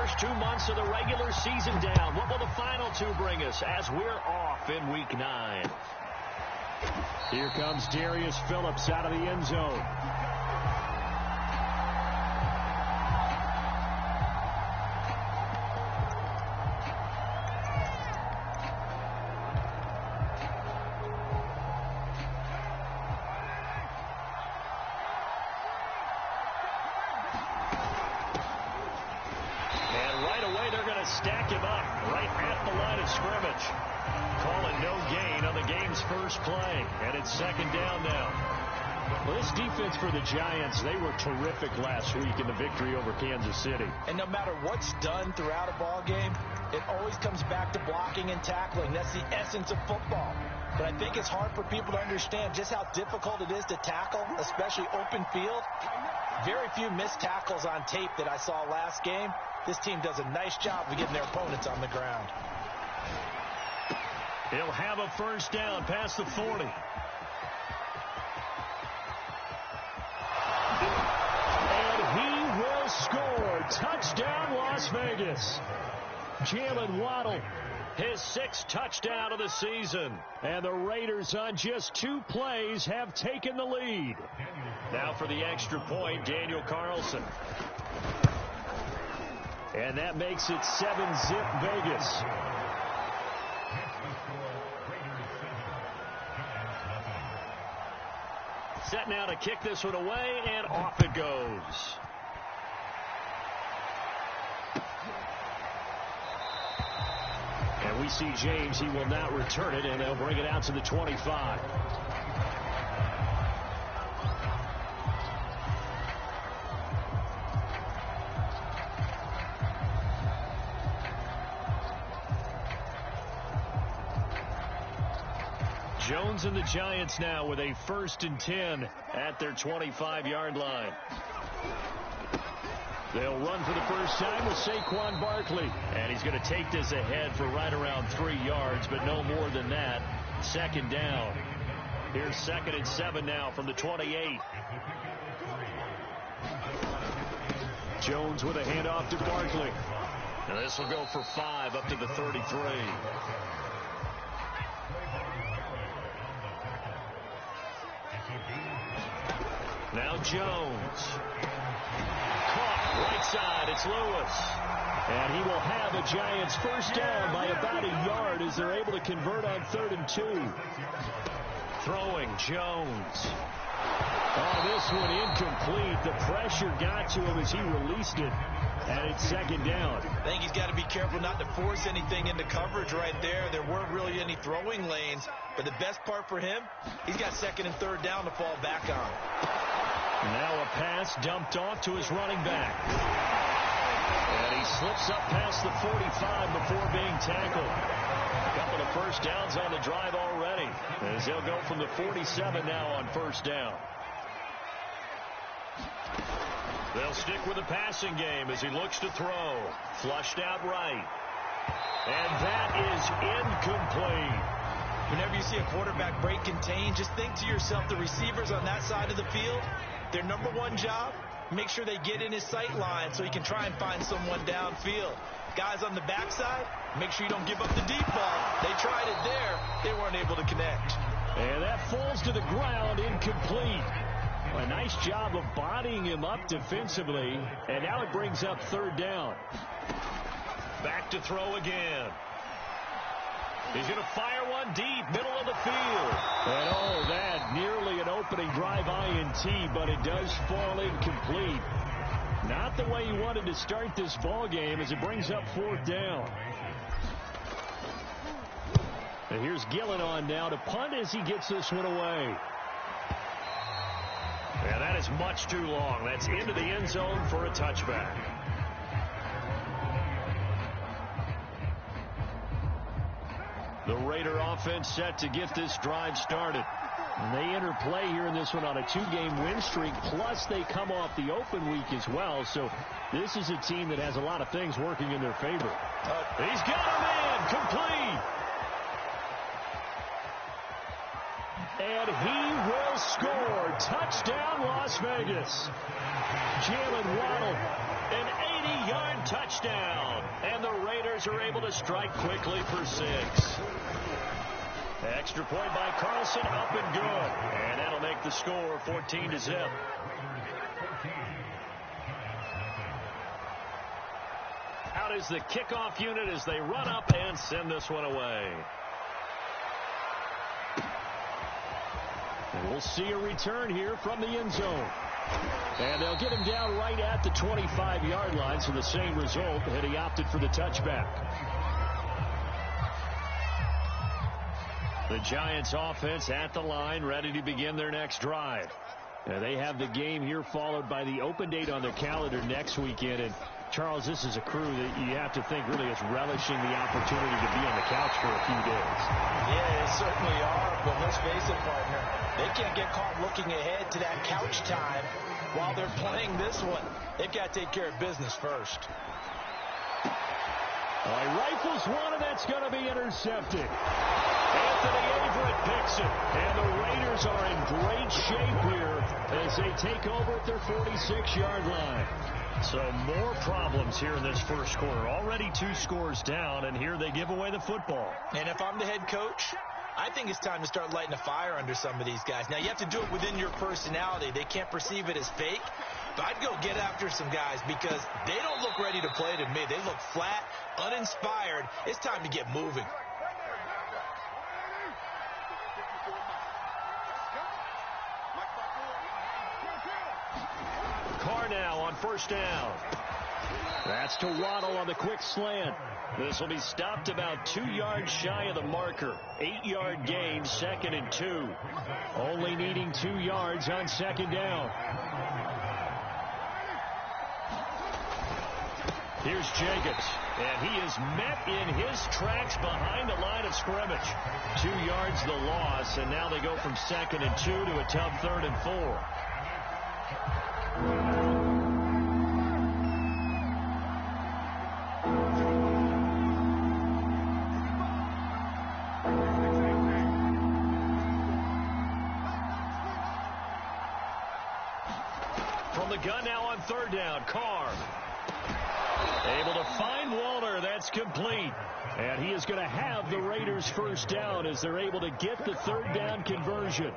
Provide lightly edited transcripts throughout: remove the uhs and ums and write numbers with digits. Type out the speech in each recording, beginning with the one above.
first 2 months of the regular season down. What will the final two bring us as we're off in Week 9? Here comes Darius Phillips out of the end zone. Stack him up right at the line of scrimmage. Calling no gain on the game's first play. And it's second down now. Well, this defense for the Giants, they were terrific last week in the victory over Kansas City. And no matter what's done throughout a ball game, it always comes back to blocking and tackling. That's the essence of football. But I think it's hard for people to understand just how difficult it is to tackle, especially open field. Very few missed tackles on tape that I saw last game. This team does a nice job of getting their opponents on the ground. He'll have a first down past the 40. And he will score. Touchdown, Las Vegas. Jalen Waddle, his 6th touchdown of the season. And the Raiders on just 2 plays have taken the lead. Now for the extra point, Daniel Carlson. And that makes it 7-zip Vegas. Set now to kick this one away, and off it goes. And we see James. He will not return it, and they'll bring it out to the 25. Jones and the Giants now with a 1st and 10 at their 25-yard line. They'll run for the first time with Saquon Barkley. And he's going to take this ahead for right around 3 yards, but no more than that. Second down. Here's 2nd and 7 now from the 28. Jones with a handoff to Barkley. Now this will go for 5 up to the 33. Now Jones. Caught right side. It's Lewis. And he will have a Giants first down by about a yard as they're able to convert on 3rd and 2. Throwing Jones. Oh, this one incomplete. The pressure got to him as he released it. And it's 2nd down. I think he's got to be careful not to force anything into coverage right there. There weren't really any throwing lanes. But the best part for him, he's got 2nd and 3rd down to fall back on. Now a pass dumped off to his running back. And he slips up past the 45 before being tackled. A couple of first downs on the drive already, as they'll go from the 47 now on first down. They'll stick with the passing game as he looks to throw. Flushed out right. And that is incomplete. Whenever you see a quarterback break contain, just think to yourself, the receivers on that side of the field, their number one job, make sure they get in his sight line so he can try and find someone downfield. Guys on the backside, make sure you don't give up the deep ball. They tried it there. They weren't able to connect. And that falls to the ground, incomplete. A nice job of bodying him up defensively. And now it brings up 3rd down. Back to throw again. He's going to fire one deep, middle of the field. And oh, that nearly an opening drive INT, but it does fall incomplete. Not the way he wanted to start this ball game as it brings up 4th down. And here's Gillen on now to punt as he gets this one away. Yeah, that is much too long. That's into the end zone for a touchback. The Raider offense set to get this drive started. And they enter play here in this one on a 2-game win streak, plus they come off the open week as well. So this is a team that has a lot of things working in their favor. He's got him in, complete. And he will score. Touchdown, Las Vegas. Jalen Waddle, an 80-yard touchdown. And the Raiders are able to strike quickly for 6. Extra point by Carlson, up and good. And that'll make the score 14-0. Out is the kickoff unit as they run up and send this one away. And we'll see a return here from the end zone. And they'll get him down right at the 25-yard line, so the same result, and he opted for the touchback. The Giants offense at the line, ready to begin their next drive. And they have the game here followed by the open date on their calendar next weekend. And Charles, this is a crew that you have to think really is relishing the opportunity to be on the couch for a few days. Yeah, they certainly are, but let's face it, partner. They can't get caught looking ahead to that couch time while they're playing this one. They've got to take care of business first. He rifles one, and that's going to be intercepted. Anthony Averett picks it, and the Raiders are in great shape here as they take over at their 46-yard line. So more problems here in this first quarter. Already 2 scores down, and here they give away the football. And if I'm the head coach, I think it's time to start lighting a fire under some of these guys. Now, you have to do it within your personality. They can't perceive it as fake. But I'd go get after some guys because they don't look ready to play to me. They look flat, uninspired. It's time to get moving. Carr now on first down. That's to Waddle on the quick slant. This will be stopped about 2 yards shy of the marker. 8-yard gain, 2nd and 2. Only needing 2 yards on 2nd down. Here's Jacobs, and he is met in his tracks behind the line of scrimmage. 2 yards the loss, and now they go from 2nd and 2 to a tough 3rd and 4. From the gun now on 3rd down, Carr. Able to find Waller. That's complete. And he is going to have the Raiders first down as they're able to get the 3rd down conversion.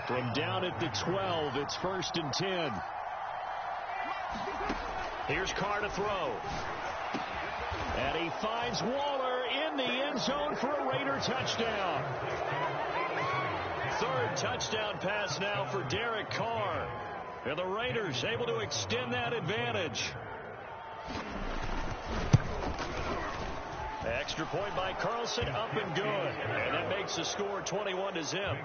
From down at the 12, it's 1st and 10. Here's Carr to throw. And he finds Waller in the end zone for a Raider touchdown. 3rd touchdown pass now for Derek Carr. And the Raiders able to extend that advantage. Extra point by Carlson, up and good. And that makes the score 21-0.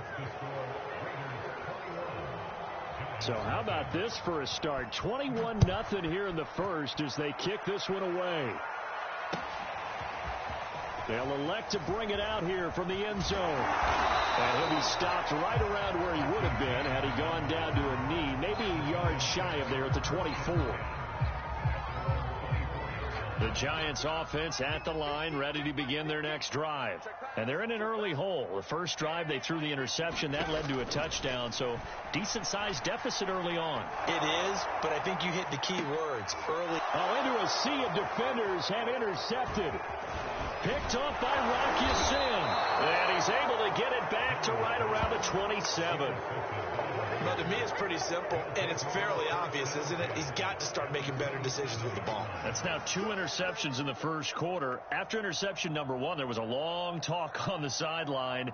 So how about this for a start? 21-0 here in the first as they kick this one away. They'll elect to bring it out here from the end zone. And he'll be stopped right around where he would have been had he gone down to a knee, maybe a yard shy of there at the 24. The Giants offense at the line, ready to begin their next drive. And they're in an early hole. The first drive, they threw the interception. That led to a touchdown, so decent-sized deficit early on. It is, but I think you hit the key words early. Into a sea of defenders and intercepted. Picked up by Rocky Sin. And he's able to get it back to right around the 27. Well, to me, it's pretty simple, and it's fairly obvious, isn't it? He's got to start making better decisions with the ball. That's now 2 interceptions in the first quarter. After interception number 1, there was a long talk on the sideline,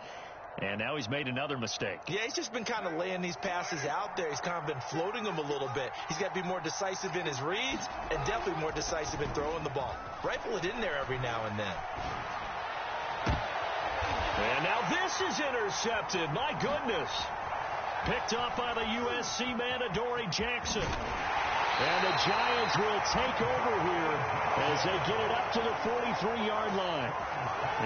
and now he's made another mistake. Yeah, he's just been kind of laying these passes out there. He's kind of been floating them a little bit. He's got to be more decisive in his reads and definitely more decisive in throwing the ball. Rifle it in there every now and then. And now this is intercepted. My goodness. Picked up by the USC man, Adoree Jackson. And the Giants will take over here as they get it up to the 43-yard line.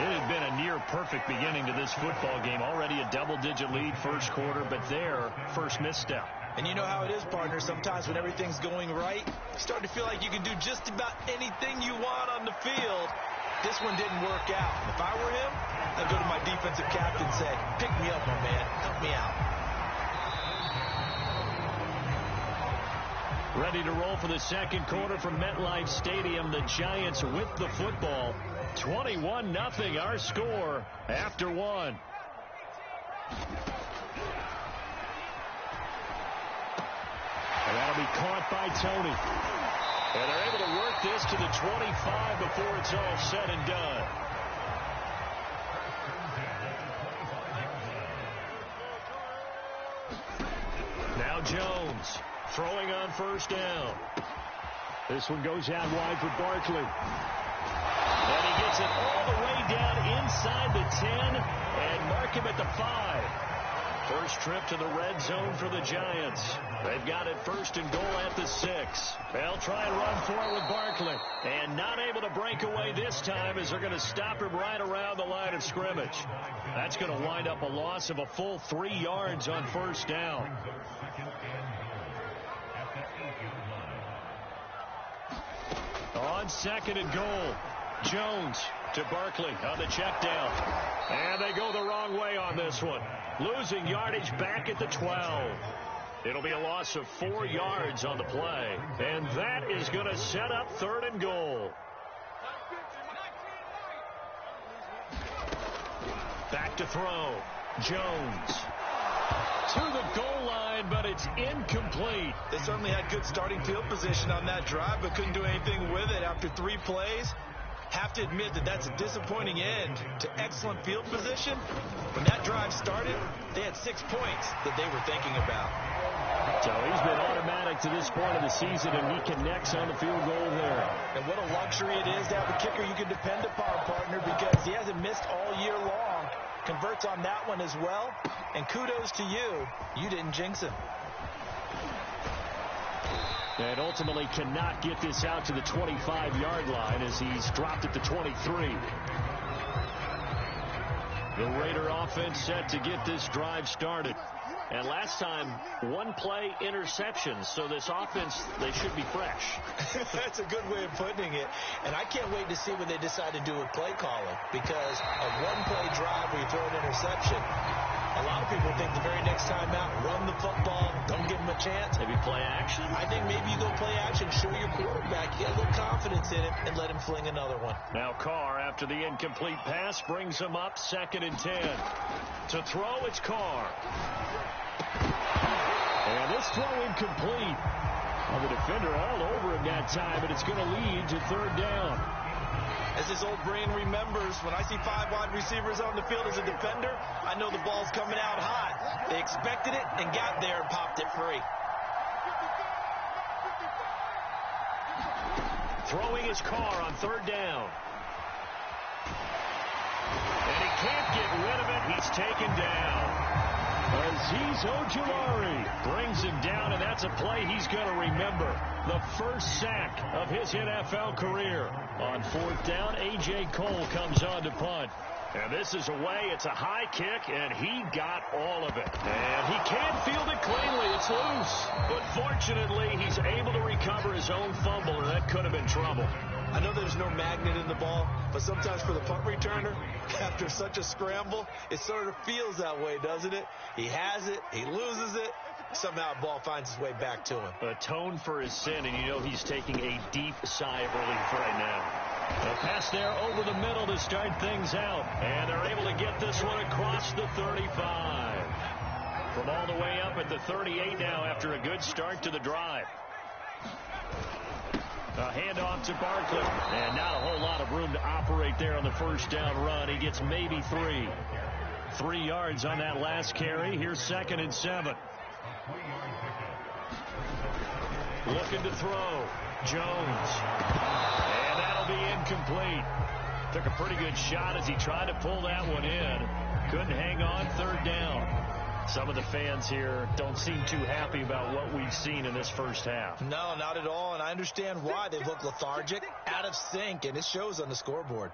It had been a near-perfect beginning to this football game. Already a double-digit lead first quarter, but their first misstep. And you know how it is, partner. Sometimes when everything's going right, you start to feel like you can do just about anything you want on the field. This one didn't work out. If I were him, I'd go to my defensive captain and say, pick me up, my man. Help me out. Ready to roll for the second quarter from MetLife Stadium. The Giants with the football. 21-0 our score after one. And that'll be caught by Tony. And they're able to work this to the 25 before it's all said and done. Now Jones throwing on first down. This one goes out wide for Barkley. And he gets it all the way down inside the 10 and mark him at the 5. First trip to the red zone for the Giants. They've got it first and goal at the 6. They'll try and run for it with Barkley. And not able to break away this time as they're going to stop him right around the line of scrimmage. That's going to wind up a loss of a full 3 yards on first down. On second and goal, Jones to Barkley on the check down. And they go the wrong way on this one. Losing yardage back at the 12. It'll be a loss of 4 yards on the play. And that is going to set up third and goal. Back to throw. Jones to the goal line, but it's incomplete. They certainly had good starting field position on that drive, but couldn't do anything with it after 3 plays. Have to admit that that's a disappointing end to excellent field position. When that drive started, they had 6 points that they were thinking about. So he's been automatic to this point of the season, and he connects on the field goal there. And what a luxury it is to have a kicker you can depend upon, partner, because he hasn't missed all year long. Converts on that one as well. And kudos to you. You didn't jinx him. And ultimately cannot get this out to the 25-yard line as he's dropped at the 23. The Raider offense set to get this drive started. And last time, 1-play interceptions. So this offense, they should be fresh. That's a good way of putting it. And I can't wait to see what they decide to do with play calling. Because a 1-play drive where you throw an interception, a lot of people think the very next time out, run the football, don't give them a chance. Maybe play action? I think maybe you go play action, show your quarterback, get a little confidence in him, and let him fling another one. Now Carr, after the incomplete pass, brings him up 2nd and 10. To throw, it's Carr. And this throw incomplete. Well, the defender all over him that time, but it's going to lead to 3rd down. As his old brain remembers, when I see 5 wide receivers on the field as a defender, I know the ball's coming out hot. They expected it and got there and popped it free. Throwing his Carr on 3rd down. And he can't get rid of it. He's taken down. Azeez Ojulari brings him down, and that's a play he's going to remember. The first sack of his NFL career. On 4th down, A.J. Cole comes on to punt. And this is away. It's a high kick, and he got all of it. And he can't field it cleanly. It's loose. But fortunately, he's able to recover his own fumble, or that could have been trouble. I know there's no magnet in the ball, but sometimes for the punt returner, after such a scramble, it sort of feels that way, doesn't it? He has it, he loses it, somehow the ball finds its way back to him. Atone for his sin, and you know he's taking a deep sigh of relief right now. A pass there over the middle to start things out, and they're able to get this one across the 35. From all the way up at the 38 now after a good start to the drive. A handoff to Barkley, and not a whole lot of room to operate there on the first down run. He gets maybe 3. 3 yards on that last carry. Here's 2nd and 7. Looking to throw. Jones. And that'll be incomplete. Took a pretty good shot as he tried to pull that one in. Couldn't hang on. 3rd down. Some of the fans here don't seem too happy about what we've seen in this first half. No, not at all, and I understand why. They've looked lethargic, out of sync, and it shows on the scoreboard.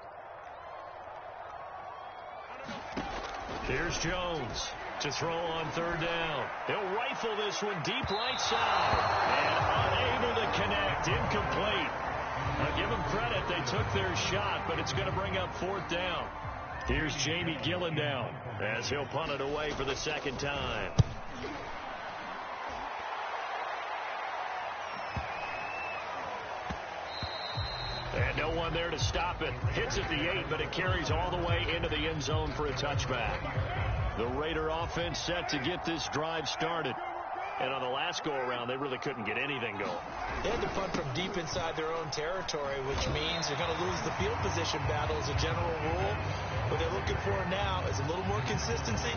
Here's Jones to throw on 3rd down. He'll rifle this one deep right side, and unable to connect, incomplete. Now give them credit, they took their shot, but it's going to bring up 4th down. Here's Jamie Gillen down as he'll punt it away for the 2nd time. And no one there to stop it. Hits at the 8, but it carries all the way into the end zone for a touchback. The Raider offense set to get this drive started. And on the last go-around, they really couldn't get anything going. They had to punt from deep inside their own territory, which means they're going to lose the field position battle as a general rule. What they're looking for now is a little more consistency,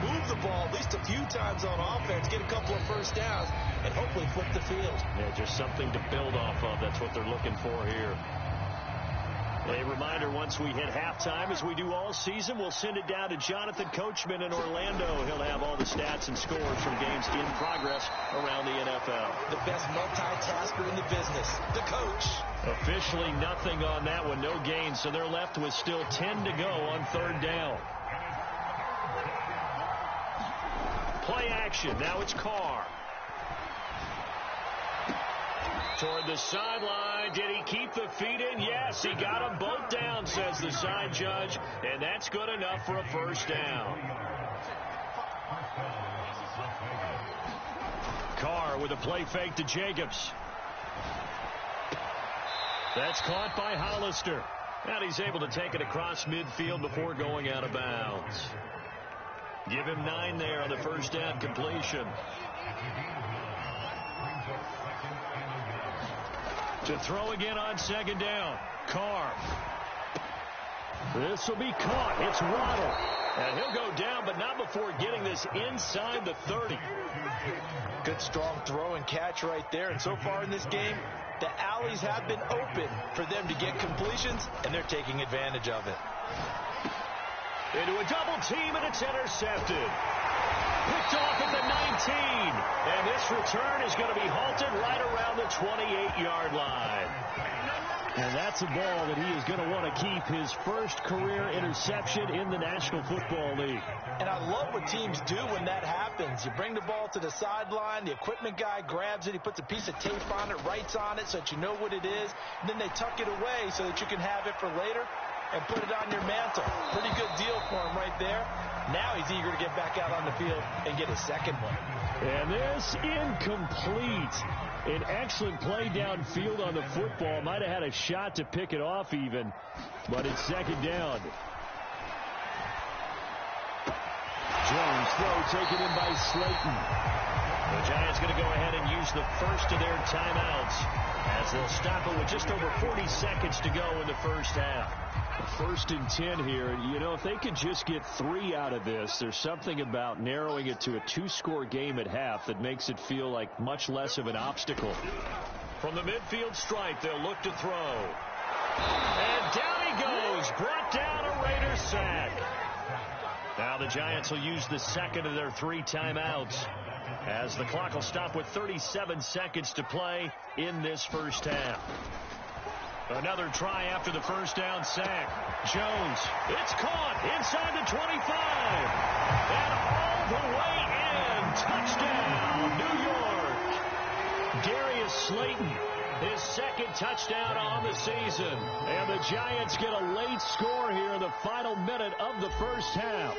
move the ball at least a few times on offense, get a couple of first downs, and hopefully flip the field. Yeah, just something to build off of. That's what they're looking for here. A reminder, once we hit halftime, as we do all season, we'll send it down to Jonathan Coachman in Orlando. He'll have all the stats and scores from games in progress around the NFL. The best multitasker in the business, the coach. Officially nothing on that one, no gain, so they're left with still 10 to go on third down. Play action, now it's Carr. Toward the sideline. Did he keep the feet in? Yes, he got them both down, says the side judge, and that's good enough for a first down. Carr with a play fake to Jacobs. That's caught by Hollister. And he's able to take it across midfield before going out of bounds. Give him 9 there on the first down completion. To throw again on second down. Carr. This will be caught. It's Waddle. And he'll go down, but not before getting this inside the 30. Good, strong throw and catch right there. And so far in this game, the alleys have been open for them to get completions, and they're taking advantage of it. Into a double team, and it's intercepted. Picked off at the 19. And this return is going to be halted right around the 28-yard line. And that's a ball that he is going to want to keep, his first career interception in the National Football League. And I love what teams do when that happens. You bring the ball to the sideline, the equipment guy grabs it, he puts a piece of tape on it, writes on it so that you know what it is, and then they tuck it away so that you can have it for later and put it on your mantle. Pretty good deal for him right there. Now he's eager to get back out on the field and get his second one. And this incomplete. An excellent play downfield on the football. Might have had a shot to pick it off even, but it's second down. Jones throw taken in by Slayton. The Giants going to go ahead and use the first of their timeouts as they'll stop it with just over 40 seconds to go in the first half. First and 10 here. You know, if they could just get 3 out of this, there's something about narrowing it to a 2-score game at half that makes it feel like much less of an obstacle. From the midfield stripe, they'll look to throw. And down he goes. Brought down a Raider sack. Now the Giants will use the second of their 3 timeouts as the clock will stop with 37 seconds to play in this first half. Another try after the first down sack. Jones, it's caught inside the 25. And all the way in. Touchdown, New York. Darius Slayton, his second touchdown on the season. And the Giants get a late score here in the final minute of the first half.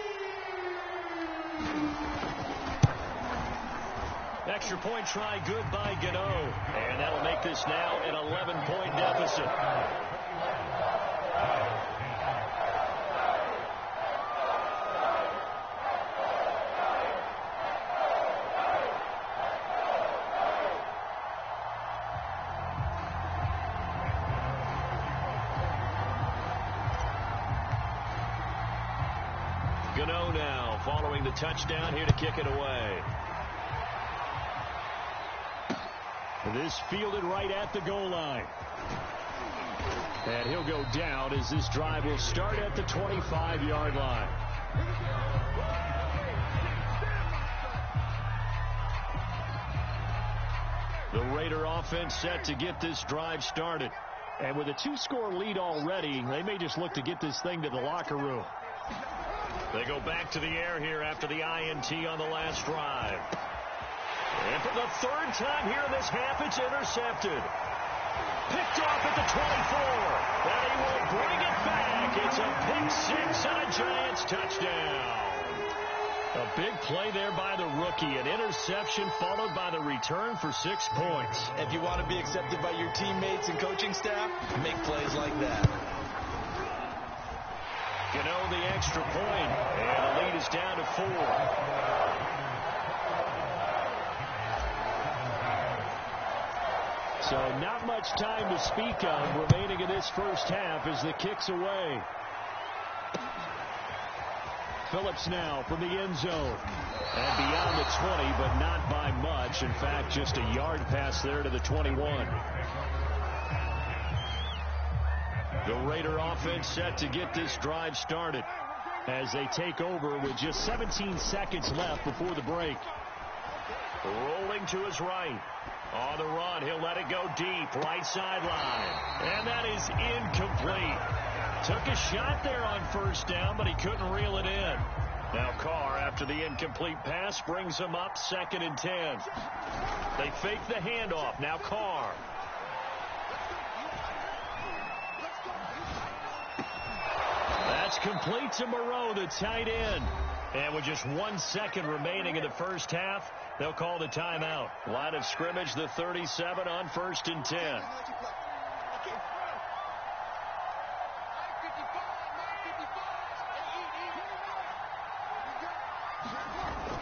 Extra point try good by Gano. And that'll make this now an 11-point deficit. Gano now following the touchdown here to kick it away. This fielded right at the goal line. And he'll go down as this drive will start at the 25-yard line. The Raider offense set to get this drive started. And with a 2-score lead already, they may just look to get this thing to the locker room. They go back to the air here after the INT on the last drive. And for the third time here in this half, it's intercepted. Picked off at the 24. And he will bring it back. It's a pick 6 and a Giants touchdown. A big play there by the rookie. An interception followed by the return for 6 points. If you want to be accepted by your teammates and coaching staff, make plays like that. You know, the extra point, and the lead is down to 4. So not much time to speak of remaining in this first half as the kick's away. Phillips now from the end zone. And beyond the 20, but not by much. In fact, just a yard pass there to the 21. The Raider offense set to get this drive started as they take over with just 17 seconds left before the break. Rolling to his right. On the run, he'll let it go deep, right sideline. And that is incomplete. Took a shot there on first down, but he couldn't reel it in. Now Carr, after the incomplete pass, brings him up 2nd and 10. They fake the handoff. Now Carr. That's complete to Moreau, the tight end. And with just 1 second remaining in the first half, they'll call the timeout. Line of scrimmage, the 37 on 1st and 10.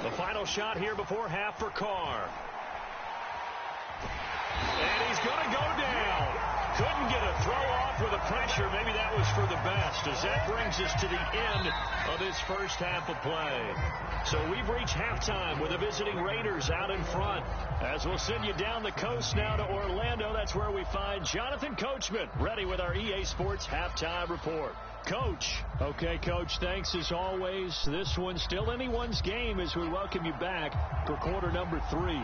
The final shot here before half for Carr. And he's going to go down. Couldn't get a throw off with the pressure. Maybe that was for the best, as that brings us to the end of this first half of play. So we've reached halftime with the visiting Raiders out in front. As we'll send you down the coast now to Orlando, that's where we find Jonathan Coachman ready with our EA Sports halftime report. Coach. Okay, Coach, thanks as always. This one's still anyone's game as we welcome you back for quarter number 3.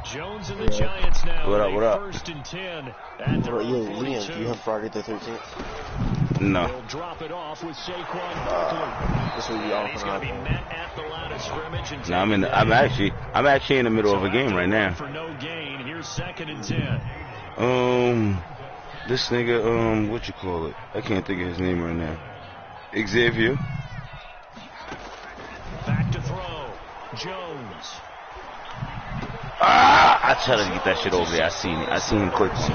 Jones and the Giants now. What up? 1st and 10 at their own 42. Do you have Friday the 13th? No. They'll drop it off with Saquon Barkley. This will be off. He's going to be met at the line of scrimmage. And no, I'm actually in the middle of a game right now. For no gain. Here's 2nd and 10. This nigga, what you call it? I can't think of his name right now. Xavier. Back to throw. Jones. I tried to get that shit over there. I seen it. I seen him quick too.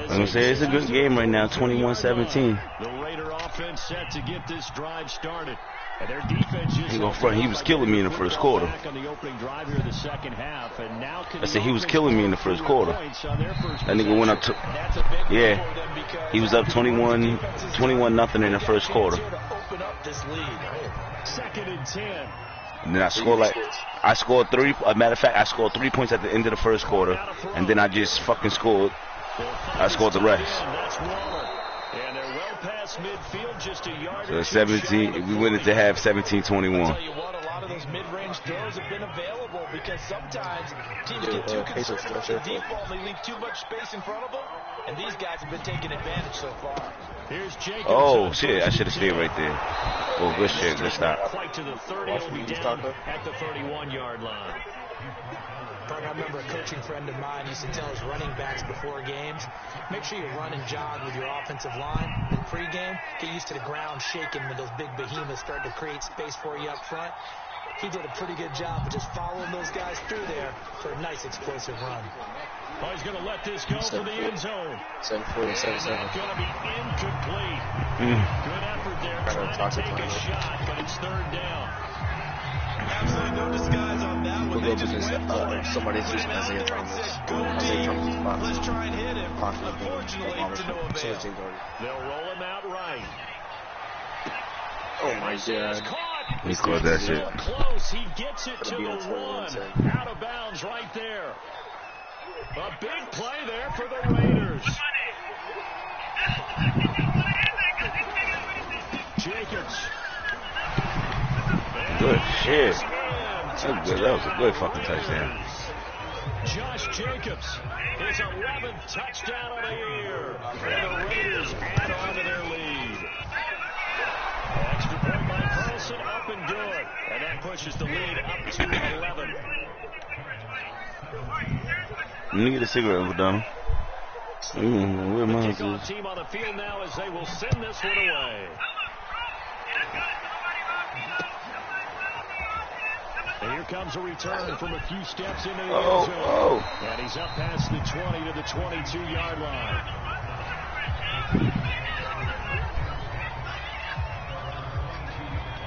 I'm gonna say it's a good game right now. 21-17. The Raider offense set to get this drive started. And their defense he was killing me in the first quarter. I said he was killing me in the first quarter. That nigga went up to, yeah, he was up 21-0 in the first quarter. 2nd and 10. And then I scored 3. As a matter of fact, I scored 3 points at the end of the first quarter, and then I just fucking scored. I scored the rest. Midfield, just a yard so 17. We went into half 17-21. Tell you what, a lot of those mid-range throws have been available because sometimes teams get too concerned with the deep ball and they leave too much space in front of them. And these guys have been taking advantage so far. Here's Jacobs. Oh shit! I should have stayed right there. Oh, good shit. Good stop. Quite to the 30. Will be down at the 31-yard line. I remember a coaching friend of mine used to tell his running backs before games, make sure you run and jog with your offensive line. In pregame, get used to the ground shaking when those big behemoths start to create space for you up front. He did a pretty good job of just following those guys through there for a nice explosive run. Oh, he's going to let this go for the end zone. 7-4, 7-7. Going to be incomplete. Good effort there trying to take a shot, but it's 3rd down. Absolutely no disguise on that one. They just went for it. Somebody's using Isaiah Thomas. Let's try and hit him. Unfortunately, to no avail. They'll roll him out right. Oh my God. He scored that shit. Close. He gets it to the 1. Out of bounds right there. A big play there for the Raiders. Jacobs. Good shit. That was a good fucking touchdown. Josh Jacobs, his 11th touchdown of the year. And the Raiders add on to their lead. Extra point by Carlson, up and good. And that pushes the lead up to 11. Let me get a cigarette, O'Donnell. Where my kickoff team on the field now as they will send this one away. And here comes a return from a few steps into the end zone. And he's up past the 20 to the 22-yard line.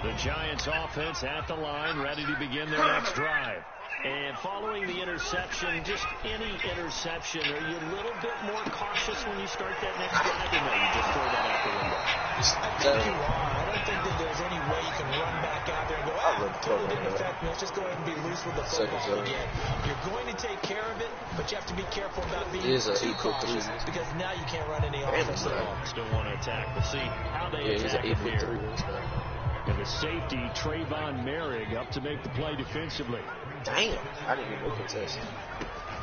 The Giants offense at the line, ready to begin their next drive. And following the interception, just any interception, are you a little bit more cautious when you start that next drive? Or no, you just throw that out the window? I think you are. I don't think that there's any way you can run back out there and go, totally didn't affect me. Let's just go ahead and be loose with the football again. You're going to take care of it, but you have to be careful about being too cautious because now you can't run any offense at all. Still want to attack. We'll see how they attack it here. And the safety, Trayvon Merrick, up to make the play defensively. Damn, I didn't even look at this.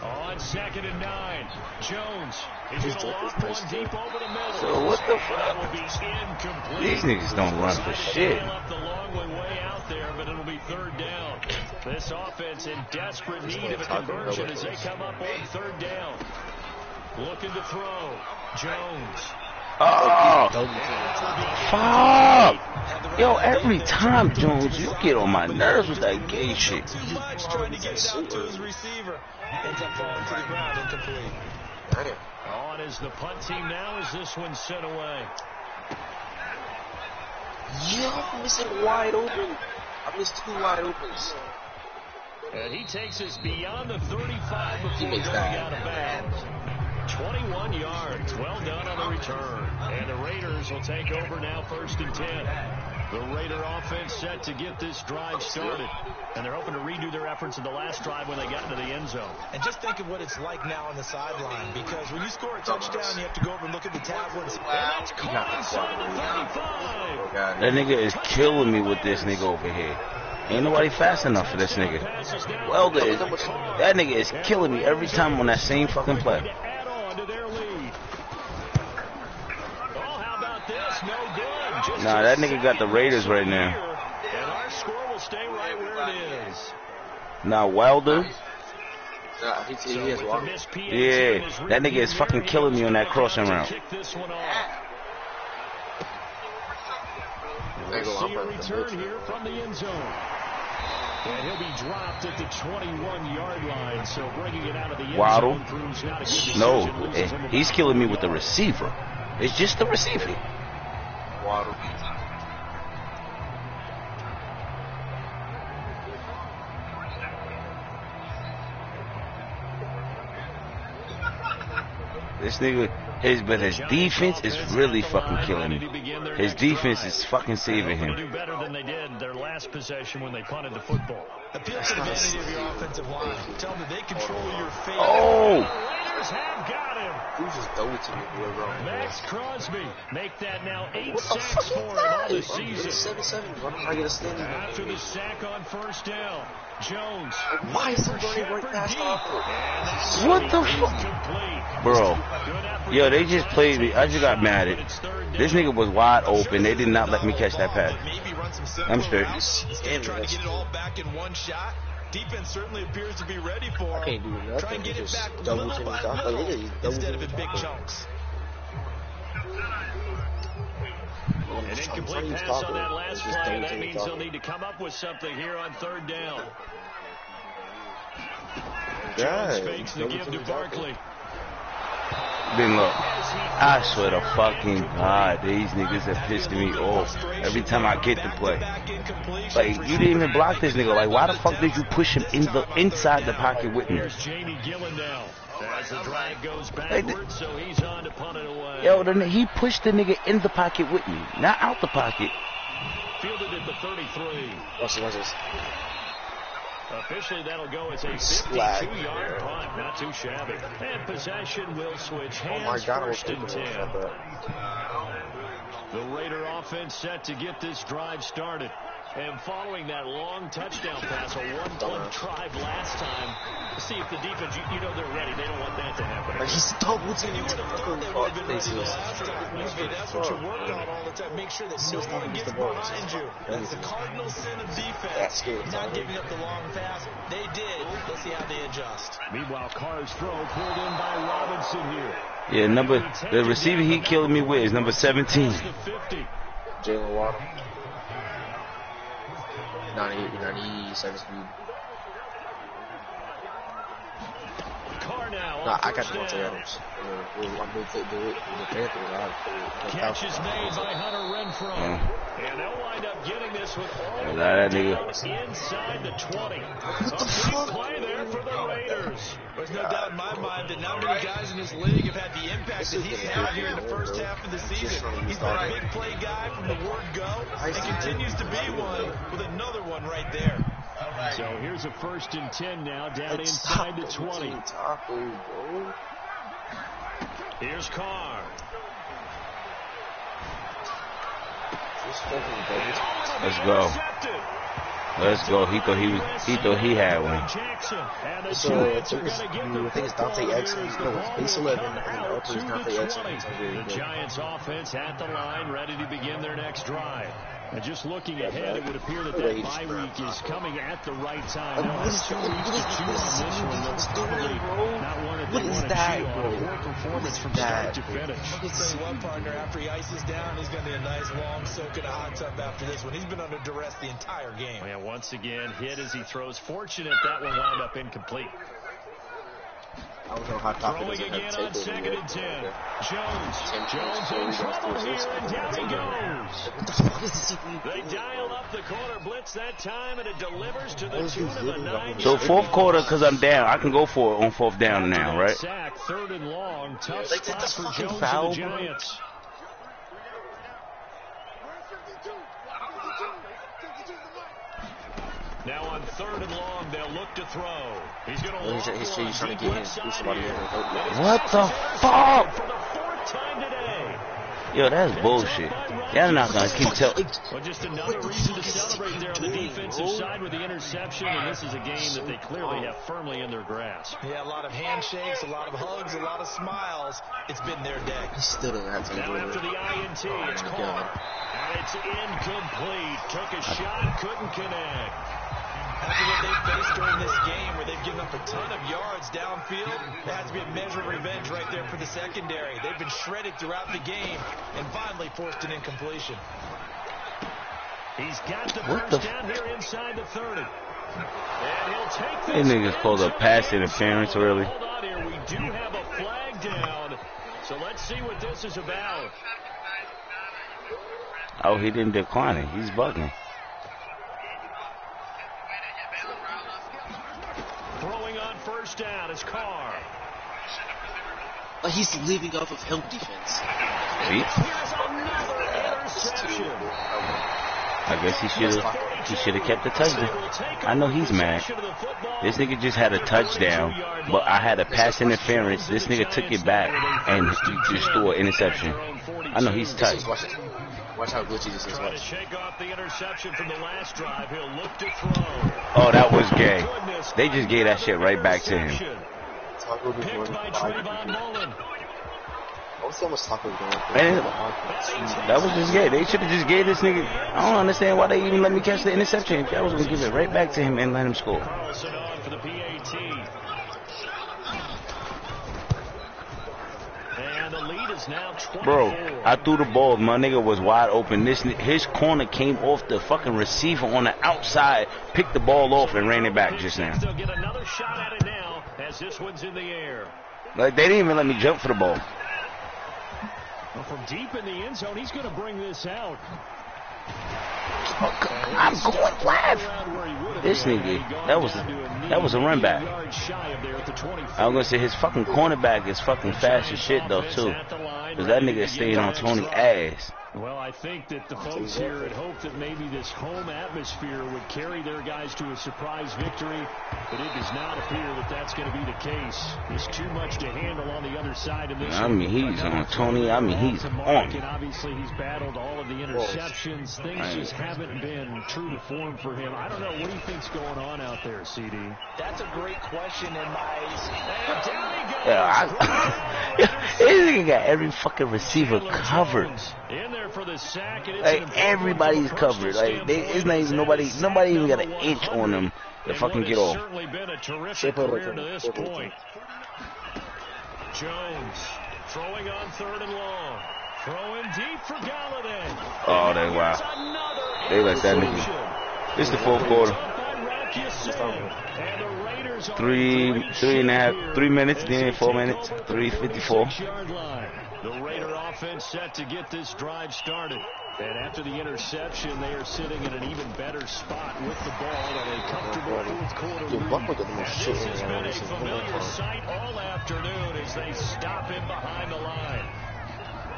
On 2nd and 9, Jones is going to lock one deep over the middle. So what the fuck? That will be incomplete. These niggas don't run for shit. Up the long way out there, but it'll be 3rd down. This offense in desperate need of a conversion as they come up on 3rd down. Looking to throw. Jones. Oh, fuck. Yo, every time, Jones, you get on my nerves with that gay shit. Too much trying to get it out to his receiver. Ends up falling to the ground incomplete. On is the punt team now as this one's sent away. Yo, I'm missing wide open. I missed 2 wide opens. And he takes us beyond the 35 before going out of bounds. 21 yards. Well done on the return. And the Raiders will take over now 1st and 10. The Raider offense set to get this drive started. And they're hoping to redo their efforts in the last drive when they got into the end zone. And just think of what it's like now on the sideline. Because when you score a touchdown, you have to go over and look at the tablets. And that's caught inside the 35. That nigga is killing me with this nigga over here. Ain't nobody fast enough for this nigga. Well, that nigga is killing me every time on that same fucking play. Nah, that nigga got the Raiders right now. And our score will stay right where it is. Nah, Wilder. He has Wilder. Yeah, that nigga is fucking killing me on that crossing route. See a return here from the end zone. And he'll be dropped at the 21-yard line, so bringing it out of the end zone proves not a good decision. No, he's killing me with the receiver. It's just the receiver. Waddle. This nigga, his defense is really fucking killing me. His defense is fucking saving him. Do better than they did their last possession when they punted the football. Appeal to the vanity of your offensive line. Tell them that they control your fate. Oh! Raiders have got him. Who just throw it to me, bro? Max Crosby make that now 8 sacks for him all this season. 7-7. Why don't I get a standing? After the sack on 1st down, Jones. Why is it running right past off? What the fuck? Bro. Yo, they just played me. I just got mad at it. This nigga was wide open. They did not let me catch that pass. I'm straight. Trying to get it all back in one shot. Defense certainly appears to be ready for him. I can't do nothing. Try and get it back little by little instead of in big chunks. An incomplete pass on that last play. That means they'll need to come up with something here on 3rd down. Jones fakes the give to Barkley. Then look, I swear to fucking God, these niggas have pissed me off every time I get the play. Like, you didn't even block this nigga. Like, why the fuck did you push him inside the pocket with me? Here's Jamie Gillen now. As the drag goes backwards, so he's on to punt it away. Yo, he pushed the nigga in the pocket with me, not out the pocket. Fielded at the 33. Watch this. Officially, that'll go as a 52-yard punt. Not too shabby. And possession will switch hands. 1st and 10. The Raider offense set to get this drive started. And following that long touchdown pass, a one-play drive last time, see if the defense, you know they're ready. They don't want that to happen. Like he's double teaming. That's what you work on all the time. Make sure that no one gets behind you. That's the cardinal sin of defense. Not giving up the long pass. They did. Let's see how they adjust. Meanwhile, Carr's throw pulled in by Robinson here. Yeah, the receiver he killed me with is number 17. Jalen Waddle. 97 speed. Nah, I got the Monte Adams. I'm going to take the Panthers. Catch is made by Hunter Renfrow. And they'll wind up getting this with all the way inside the 20. What the fuck? Play there for the Raiders. There's no doubt in my mind that not many guys in this league have had the impact that he's had here in the first half of the season. He's been a big play guy from the word go and continues to be one with another one right there. So here's a 1st and 10 now down inside the 20. Here's Carr. Let's go. Let's go. He thought he had one. So I think it's Dante Exum. No, base 11 and the upper is Dante Exum. The Giants offense at the line, ready to begin their next drive. And just looking ahead, it would appear that that bye week is coming at the right time. Now, 2 weeks to chew on this one. That's probably not one that they want to chew on. Poor performance from start to finish. I'll say one partner, after he ices down, he's going to be a nice long soak in a hot tub after this one. He's been under duress the entire game. And once again, hit as he throws. Fortunate that one wound up incomplete. I don't know how throwing again on 2nd and 10. Jones in trouble here, and down he goes. What the fuck is this? They dial up the corner blitz that time, and it delivers to the tune of a 9. So 4th quarter, because I'm down, I can go for it on 4th down now, right? Sack, 3rd and long. Tough Like, spot for Jones foul, and the Giants. Now on 3rd and long, they'll look to throw. He's going to He's trying to get him. Somebody in there. What the fuck? For the 4th time today. Yo, that's bullshit. Y'all not gonna keep telling. Well, just another reason to celebrate there on the defensive side with the interception, and this is a game that they clearly have firmly in their grasp. Yeah, a lot of handshakes, a lot of hugs, a lot of smiles. It's been their day. He still doesn't have to Now after the INT, it's Carr. And it's incomplete. Took a shot, couldn't connect. After what they've faced during this game, where they've given up a ton of yards downfield, there has to be a measure of revenge right there for the secondary. They've been shredded throughout the game and finally forced an incompletion. He's got the first down here inside the 30. And he'll take this. These niggas called a pass interference early. Hold on here. We do have a flag down. So let's see what this is about. Oh, he didn't decline it. He's bugging. Throwing on 1st down is Carr. Like he's leaving off of help defense. See? Here's another interception. I guess he should have kept the touchdown. I know he's mad. This nigga just had a touchdown, but I had a pass interference. This nigga took it back and just threw an interception. I know he's tight. Watch how glitchy this is. Trying to shake off the interception from the last drive. He'll look to throw. Oh, that was gay. They just gave that shit right back to him. Picked by Trayvon Mullen. Man, that was just gay. They should have just gave this nigga. I don't understand why they even let me catch the interception. If I was going to give it right back to him and let him score. Carlson on for the PAT. And the lead is now 24. Bro, I threw the ball. My nigga was wide open. His corner came off the fucking receiver on the outside, picked the ball off and ran it back just now. They'll get another shot at it now as this one's in the air. Like, they didn't even let me jump for the ball. Well, from deep in the end zone, he's going to bring this out. I'm going left. This nigga, that was a run back. I was going to say his fucking cornerback is fucking fast as shit though too. Because that nigga stayed on Tony's ass. Well, I think that the folks here had hoped that maybe this home atmosphere would carry their guys to a surprise victory, but it does not appear that that's going to be the case. There's too much to handle on the other side of this. I mean, he's on Tony. I mean, he's on. And obviously, he's battled all of the interceptions. Things just haven't been true to form for him. I don't know. What do you think's going on out there, CD? That's a great question in my eyes. This nigga got every fucking receiver covered. In there for the sack, and like everybody's covered. Like it's not even nobody even got an inch on them to fucking get off. Certainly been a terrific career to this point. Jones throwing on 3rd and long, throwing deep for Galladay. Oh, wow. They let that nigga. It's the 4th quarter. 3 minutes, then 4 minutes, 3:54. The Raider offense set to get this drive started. And after the interception, they are sitting in an even better spot with the ball and a comfortable 4th quarter lead. And this has been a familiar sight all afternoon as they stop him behind the line.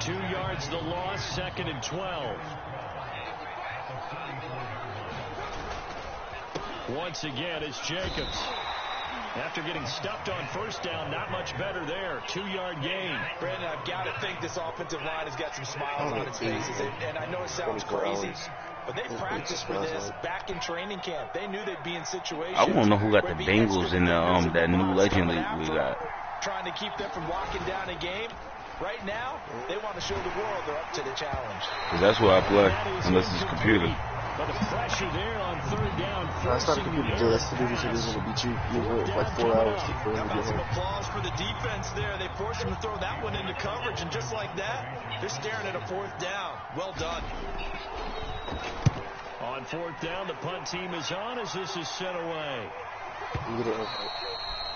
2 yards the loss, 2nd and 12. Once again, it's Jacobs. After getting stuffed on 1st down, not much better there. 2-yard gain. Brandon, I've got to think this offensive line has got some smiles on its faces. And I know it sounds crazy, but they practiced for this back in training camp. They knew they'd be in situations. I want to know who got the Bengals in the that new legend league we got. Trying to keep them from locking down a game. Right now, they want to show the world they're up to the challenge. Because that's where I play, unless it's computer. But the pressure there on 3rd down. That's not a computer, Joe. That's the dude who's going to beat you. You work like 4 hours for him to get home. Applause for the defense there. They forced him to throw that one into coverage, and just like that, they're staring at a 4th down. Well done. On 4th down, the punt team is on as this is sent away.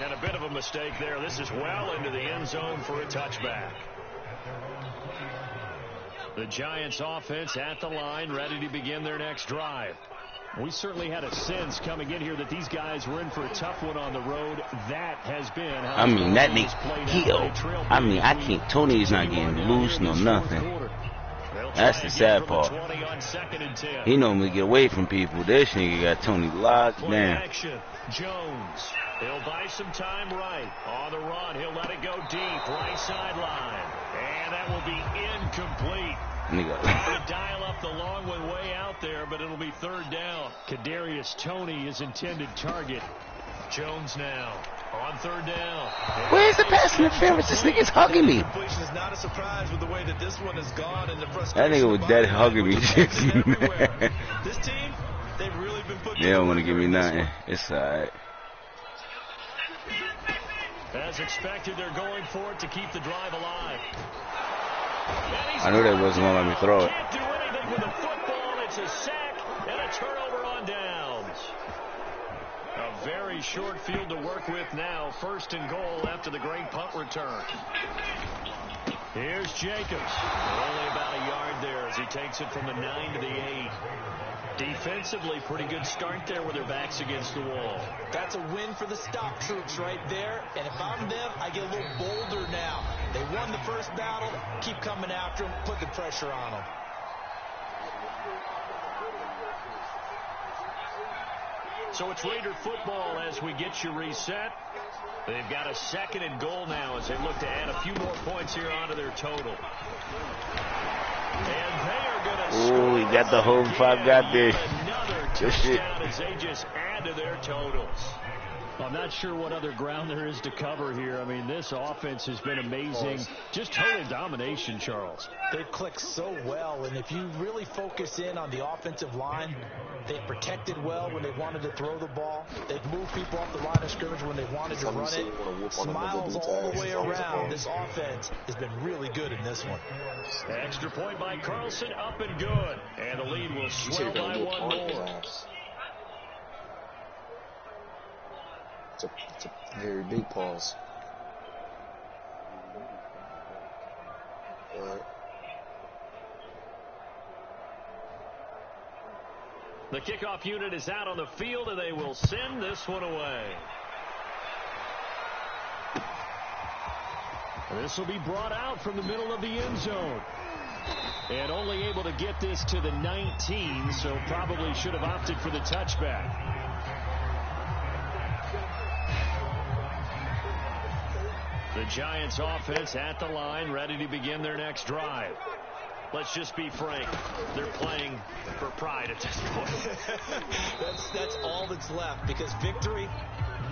And a bit of a mistake there. This is well into the end zone for a touchback. The Giants offense at the line, ready to begin their next drive. We certainly had a sense coming in here that these guys were in for a tough one on the road. That has been how I mean, that nigga, I mean, I can't. Tony is not getting loose, no nothing. That's the sad part. He normally get away from people. This nigga got Tony locked down. Jones, he'll buy some time right. On the run, he'll let it go deep, right sideline. And that will be incomplete. Nigga. Dial up the long one way out there, but it'll be 3rd down. Kadarius Toney is intended target. Jones now on 3rd down. Where's the pass interference? This nigga's hugging me. Is not a surprise with the way that this one has gone and the that nigga was dead hugging me. This team, they've really been putting. They don't want to give me nothing. It's alright. As expected, they're going for it to keep the drive alive. I knew they wasn't going to let me throw it. Can't do anything with the football. It's a sack and a turnover on downs. A very short field to work with now. 1st and goal after the great punt return. Here's Jacobs. Only about a yard there as he takes it from the 9 to the 8. Defensively, pretty good start there with their backs against the wall. That's a win for the stock troops right there. And if I'm them, I get a little bolder now. They won the first battle. Keep coming after them. Put the pressure on them. So it's Raider football as we get you reset. They've got a 2nd and goal now as they look to add a few more points here onto their total. And they are going to score. Ooh, he got the whole 5 got there. Another touchdown as they just add to their totals. I'm not sure what other ground there is to cover here. I mean, this offense has been amazing. Just total domination, Charles. They've clicked so well, and if you really focus in on the offensive line, they've protected well when they wanted to throw the ball. They've moved people off the line of scrimmage when they wanted to run it. Smiles all the way around. This offense has been really good in this one. Extra point by Carlson, up and good. And the lead will swell by 1 more. It's a very big pause. All right. The kickoff unit is out on the field, and they will send this one away. This will be brought out from the middle of the end zone. And only able to get this to the 19, so probably should have opted for the touchback. The Giants offense at the line, ready to begin their next drive. Let's just be frank. They're playing for pride at this point. That's all that's left, because victory,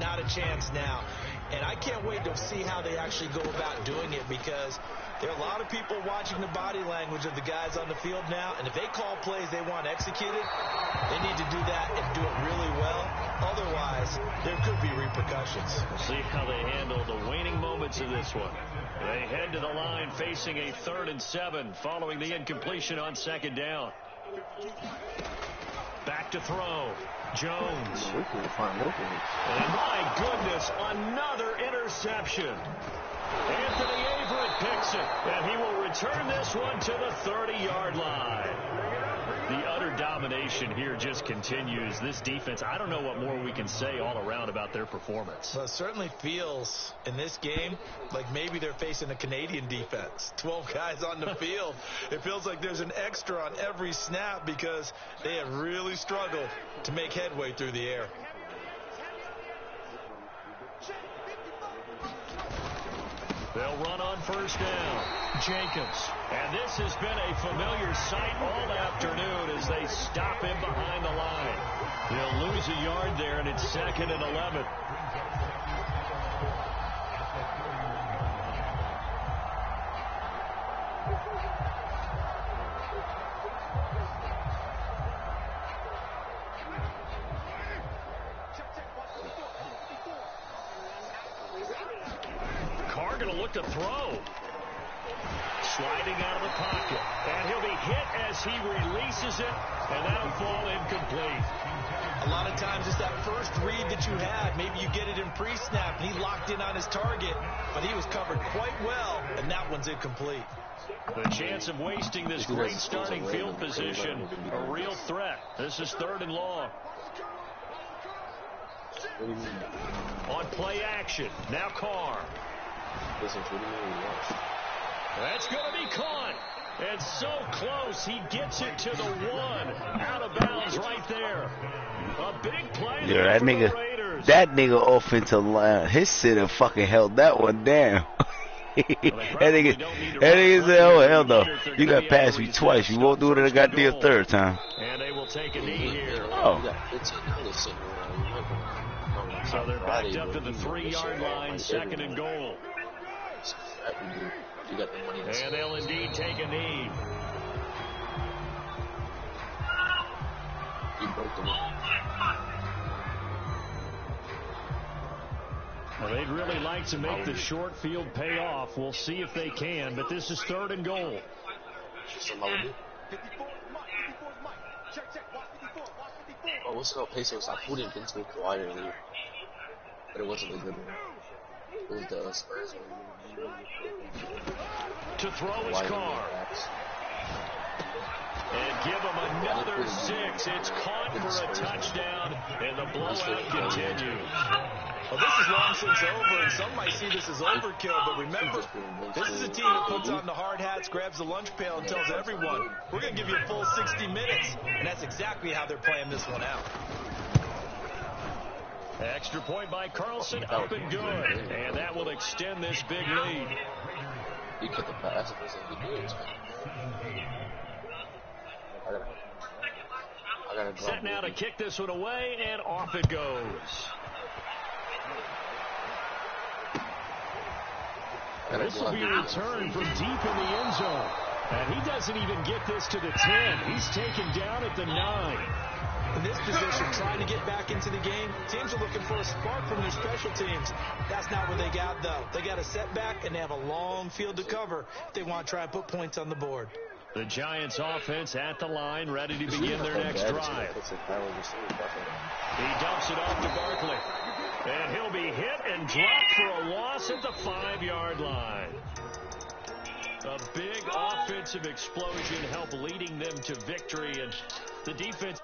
not a chance now. And I can't wait to see how they actually go about doing it, because there are a lot of people watching the body language of the guys on the field now, and if they call plays they want executed, they need to do that and do it really well. Otherwise, there could be repercussions. We'll see how they handle the waning moments of this one. They head to the line facing a 3rd and 7 following the incompletion on 2nd down. Back to throw. Jones. And my goodness, another interception. Anthony Averett picks it, and he will return this one to the 30-yard line. The utter domination here just continues. This defense, I don't know what more we can say all around about their performance. Well, it certainly feels in this game like maybe they're facing a Canadian defense. 12 guys on the field. It feels like there's an extra on every snap because they have really struggled to make headway through the air. They'll run on 1st down. Jacobs. And this has been a familiar sight all afternoon as they stop him behind the line. They'll lose a yard there, and it's 2nd and 11. Going to look to throw. Sliding out of the pocket. And he'll be hit as he releases it, and that'll fall incomplete. A lot of times it's that first read that you had. Maybe you get it in pre-snap, and he locked in on his target, but he was covered quite well, and that one's incomplete. The chance of wasting this great starting field position, a real threat. This is 3rd and long. On play action, now Carr. That's going to be caught. And so close, he gets it to the 1. Out of bounds right there. A big play there that for nigga, the Raiders. That nigga offensive line, his center fucking held that one down. That nigga said, oh, hell no. You got past me twice. You won't do it a goddamn 3rd time. And they will take a knee here. Oh. So they're backed up to the 3-yard line, 2nd and goal. And they'll indeed take a knee. Well, they'd really like to make the short field pay off. We'll see if they can, but this is 3rd and goal. Oh, what's called Pesos? I put it into a wire earlier, but it wasn't a good one. It was the Spurs one. To throw his car. And give him another 6. It's caught for a touchdown, and the blowout continues. Well, this is long since over, and some might see this as overkill, but remember, this is a team that puts on the hard hats, grabs the lunch pail, and tells everyone, we're going to give you a full 60 minutes, and that's exactly how they're playing this one out. Extra point by Carlson, up and good, and that will extend this big lead. He cut the pass. Set now to kick this one away, and off it goes. This will be a return from deep in the end zone. And he doesn't even get this to the 10. He's taken down at the 9. In this position, trying to get back into the game, teams are looking for a spark from their special teams. That's not what they got, though. They got a setback, and they have a long field to cover if they want to try and put points on the board. The Giants offense at the line, ready to begin their next drive. He dumps it off to Barkley. And he'll be hit and dropped for a loss at the 5-yard line. A big offensive explosion helped leading them to victory, and the defense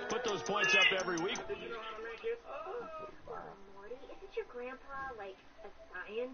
put those points up every week. Morty, isn't your grandpa like a science?